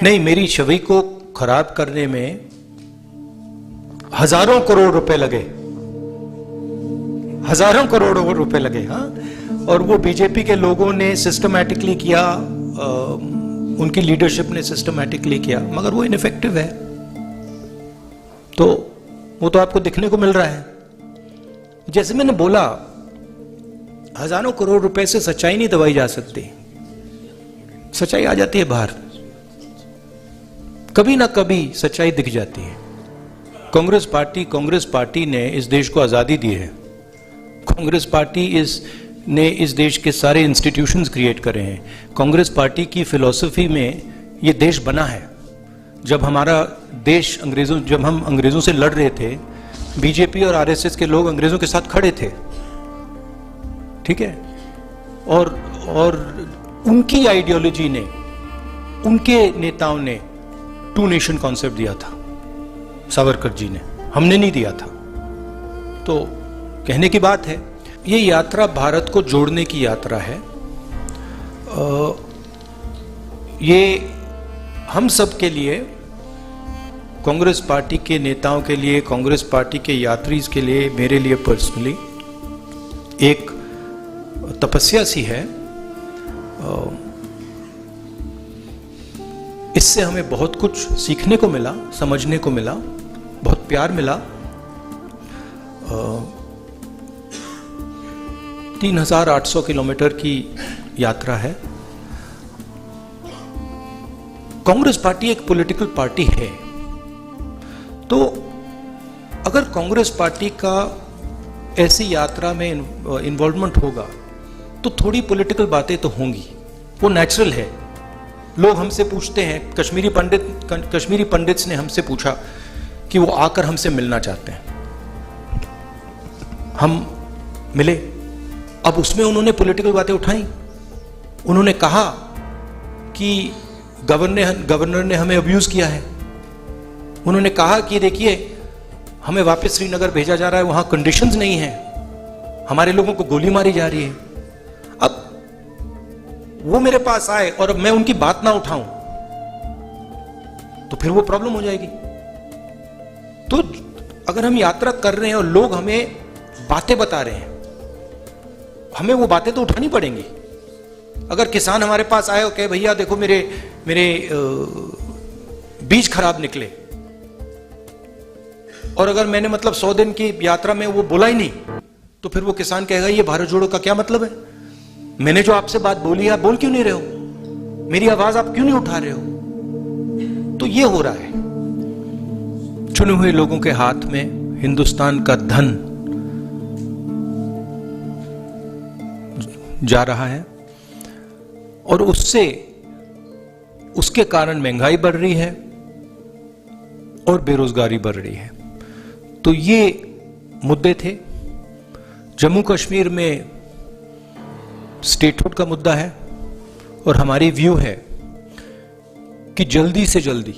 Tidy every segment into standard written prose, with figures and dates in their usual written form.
नहीं, मेरी छवि को खराब करने में हजारों करोड़ रुपए लगे, हजारों करोड़ रुपए लगे। हाँ, और वो बीजेपी के लोगों ने सिस्टमैटिकली किया, उनकी लीडरशिप ने सिस्टमैटिकली किया, मगर वो इनइफेक्टिव है। तो वो तो आपको दिखने को मिल रहा है। जैसे मैंने बोला, हजारों करोड़ रुपए से सच्चाई नहीं दबाई जा सकती। सच्चाई आ जाती है बाहर, कभी ना कभी सच्चाई दिख जाती है। कांग्रेस पार्टी ने इस देश को आजादी दी है। कांग्रेस पार्टी ने इस देश के सारे इंस्टीट्यूशंस क्रिएट करे हैं। कांग्रेस पार्टी की फिलॉसफी में ये देश बना है। जब हमारा देश जब हम अंग्रेजों से लड़ रहे थे, बीजेपी और आरएसएस के लोग अंग्रेजों के साथ खड़े थे, ठीक है। और उनकी आइडियोलॉजी ने, उनके नेताओं ने टू नेशन कॉन्सेप्ट दिया था, सावरकर जी ने, हमने नहीं दिया था। तो कहने की बात है, ये यात्रा भारत को जोड़ने की यात्रा है। ये हम सब के लिए, कांग्रेस पार्टी के नेताओं के लिए, कांग्रेस पार्टी के यात्रीज के लिए, मेरे लिए पर्सनली एक तपस्या सी है। इससे हमें बहुत कुछ सीखने को मिला, समझने को मिला, बहुत प्यार मिला। 3800 किलोमीटर की यात्रा है। कांग्रेस पार्टी एक पॉलिटिकल पार्टी है, तो अगर कांग्रेस पार्टी का ऐसी यात्रा में इन्वॉल्वमेंट होगा तो थोड़ी पॉलिटिकल बातें तो होंगी, वो नेचुरल है। लोग हमसे पूछते हैं, कश्मीरी पंडित्स ने हमसे पूछा कि वो आकर हमसे मिलना चाहते हैं, हम मिले। अब उसमें उन्होंने पॉलिटिकल बातें उठाई। उन्होंने कहा कि गवर्नर ने हमें अब्यूज किया है। उन्होंने कहा कि देखिए, हमें वापस श्रीनगर भेजा जा रहा है, वहां कंडीशंस नहीं है, हमारे लोगों को गोली मारी जा रही है। अब वो मेरे पास आए और अब मैं उनकी बात ना उठाऊं तो फिर वो प्रॉब्लम हो जाएगी। तो अगर हम यात्रा कर रहे हैं और लोग हमें बातें बता रहे हैं, हमें वो बातें तो उठानी पड़ेंगी। अगर किसान हमारे पास आए और कहे भैया देखो मेरे बीज खराब निकले, और अगर मैंने मतलब 100 दिन की यात्रा में वो बोला ही नहीं, तो फिर वो किसान कहेगा ये भारत जोड़ो का क्या मतलब है? मैंने जो आपसे बात बोली है आप बोल क्यों नहीं रहे हो? मेरी आवाज आप क्यों नहीं उठा रहे हो? तो ये हो रहा है। चुने हुए लोगों के हाथ में हिंदुस्तान का धन जा रहा है, और उसके कारण महंगाई बढ़ रही है और बेरोजगारी बढ़ रही है। तो ये मुद्दे थे। जम्मू कश्मीर में स्टेटहुड का मुद्दा है, और हमारी व्यू है कि जल्दी से जल्दी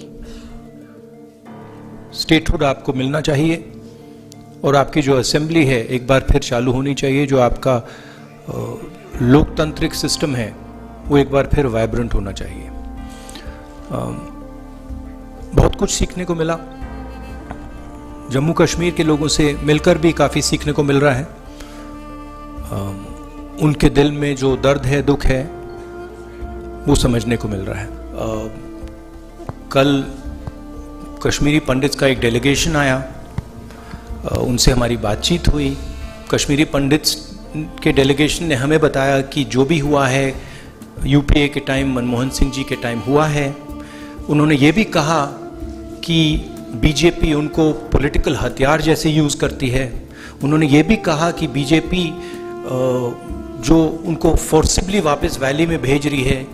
स्टेटहुड आपको मिलना चाहिए, और आपकी जो असेंबली है एक बार फिर चालू होनी चाहिए। जो आपका लोकतांत्रिक सिस्टम है वो एक बार फिर वाइब्रेंट होना चाहिए। बहुत कुछ सीखने को मिला, जम्मू कश्मीर के लोगों से मिलकर भी काफ़ी सीखने को मिल रहा है। उनके दिल में जो दर्द है, दुख है, वो समझने को मिल रहा है। कल कश्मीरी पंडित्स का एक डेलीगेशन आया, उनसे हमारी बातचीत हुई। कश्मीरी पंडित्स के डेलीगेशन ने हमें बताया कि जो भी हुआ है यूपीए के टाइम, मनमोहन सिंह जी के टाइम हुआ है। उन्होंने ये भी कहा कि बीजेपी उनको पॉलिटिकल हथियार जैसे यूज़ करती है। उन्होंने ये भी कहा कि बीजेपी जो उनको फोर्सिबली वापस वैली में भेज रही है,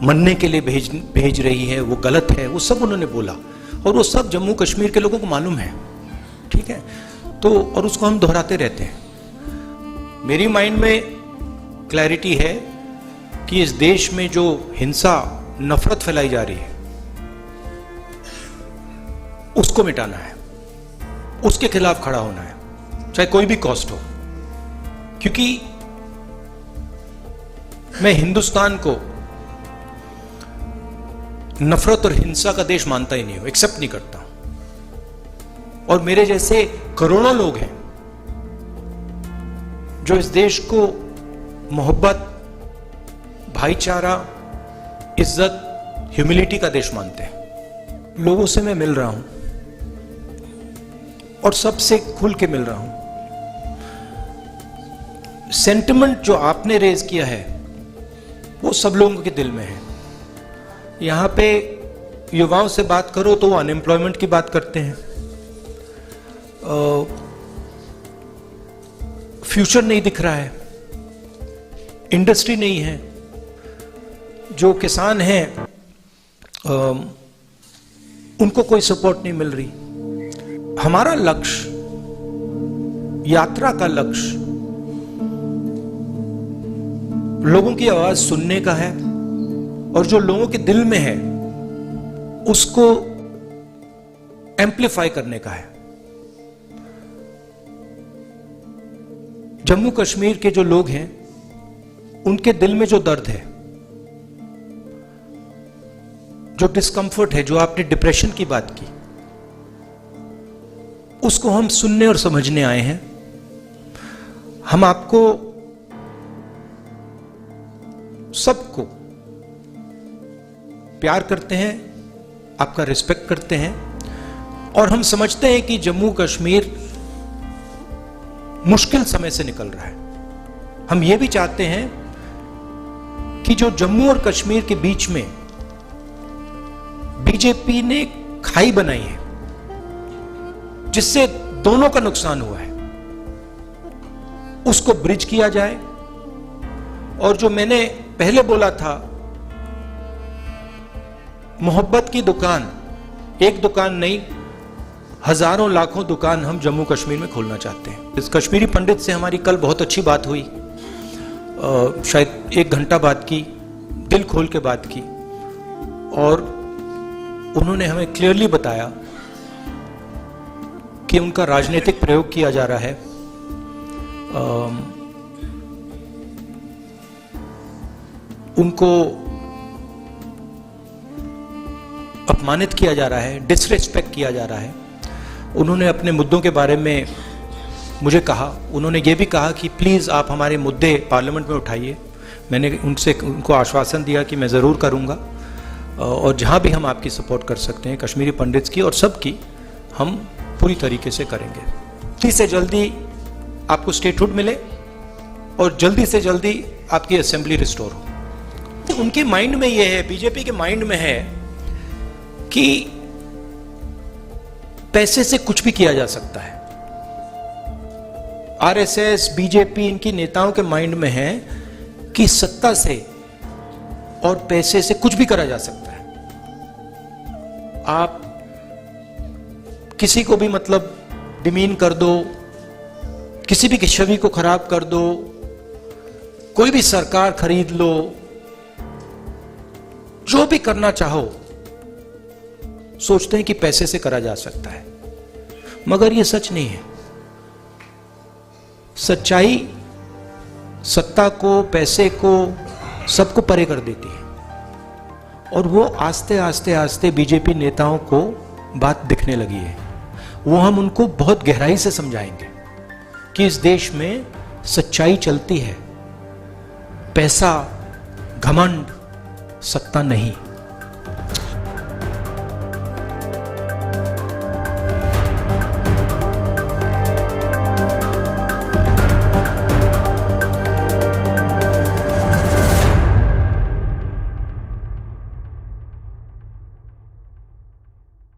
मरने के लिए भेज रही है, वो गलत है। वो सब उन्होंने बोला, और वो सब जम्मू कश्मीर के लोगों को मालूम है, ठीक है। तो और उसको हम दोहराते रहते हैं। मेरी माइंड में क्लैरिटी है कि इस देश में जो हिंसा, नफरत फैलाई जा रही है, उसको मिटाना है, उसके खिलाफ खड़ा होना है, चाहे कोई भी कॉस्ट हो। क्योंकि मैं हिंदुस्तान को नफरत और हिंसा का देश मानता ही नहीं हूं, एक्सेप्ट नहीं करता। और मेरे जैसे करोड़ों लोग हैं जो इस देश को मोहब्बत, भाईचारा, इज्जत, ह्यूमिलिटी का देश मानते हैं। लोगों से मैं मिल रहा हूं और सबसे खुल के मिल रहा हूं। सेंटिमेंट जो आपने रेज किया है वो सब लोगों के दिल में है। यहां पे युवाओं से बात करो तो वो अनएम्प्लॉयमेंट की बात करते हैं, फ्यूचर नहीं दिख रहा है, इंडस्ट्री नहीं है, जो किसान हैं उनको कोई सपोर्ट नहीं मिल रही। हमारा लक्ष्य, यात्रा का लक्ष्य लोगों की आवाज सुनने का है और जो लोगों के दिल में है उसको एम्प्लीफाई करने का है। जम्मू कश्मीर के जो लोग हैं उनके दिल में जो दर्द है, जो डिस्कंफर्ट है, जो आपने डिप्रेशन की बात की, उसको हम सुनने और समझने आए हैं। हम आपको सबको प्यार करते हैं, आपका रिस्पेक्ट करते हैं और हम समझते हैं कि जम्मू कश्मीर मुश्किल समय से निकल रहा है। हम यह भी चाहते हैं कि जो जम्मू और कश्मीर के बीच में बीजेपी ने खाई बनाई है जिससे दोनों का नुकसान हुआ है, उसको ब्रिज किया जाए। और जो मैंने पहले बोला था, मोहब्बत की दुकान, एक दुकान नहीं, हजारों लाखों दुकान हम जम्मू कश्मीर में खोलना चाहते हैं। इस कश्मीरी पंडित से हमारी कल बहुत अच्छी बात हुई, शायद 1 घंटा बात की, दिल खोल के बात की और उन्होंने हमें क्लियरली बताया कि उनका राजनीतिक प्रयोग किया जा रहा है, उनको अपमानित किया जा रहा है, डिसरिस्पेक्ट किया जा रहा है। उन्होंने अपने मुद्दों के बारे में मुझे कहा, उन्होंने ये भी कहा कि प्लीज़ आप हमारे मुद्दे पार्लियामेंट में उठाइए। मैंने उनको आश्वासन दिया कि मैं ज़रूर करूँगा और जहाँ भी हम आपकी सपोर्ट कर सकते हैं, कश्मीरी पंडित्स की और सब की, हम पूरी तरीके से करेंगे। जल्दी से जल्दी आपको स्टेटहुड मिले और जल्दी से जल्दी आपकी असेंबली रिस्टोर हो। उनके माइंड में ये है, बीजेपी के माइंड में है कि पैसे से कुछ भी किया जा सकता है। आरएसएस, बीजेपी, इनकी नेताओं के माइंड में है कि सत्ता से और पैसे से कुछ भी करा जा सकता है। आप किसी को भी मतलब डिमीन कर दो, किसी भी की छवि को खराब कर दो, कोई भी सरकार खरीद लो, जो भी करना चाहो सोचते हैं कि पैसे से करा जा सकता है, मगर यह सच नहीं है। सच्चाई सत्ता को, पैसे को, सबको परे कर देती है और वो आस्ते आस्ते आस्ते बीजेपी नेताओं को बात दिखने लगी है। वो हम उनको बहुत गहराई से समझाएंगे कि इस देश में सच्चाई चलती है, पैसा, घमंड, सत्ता नहीं।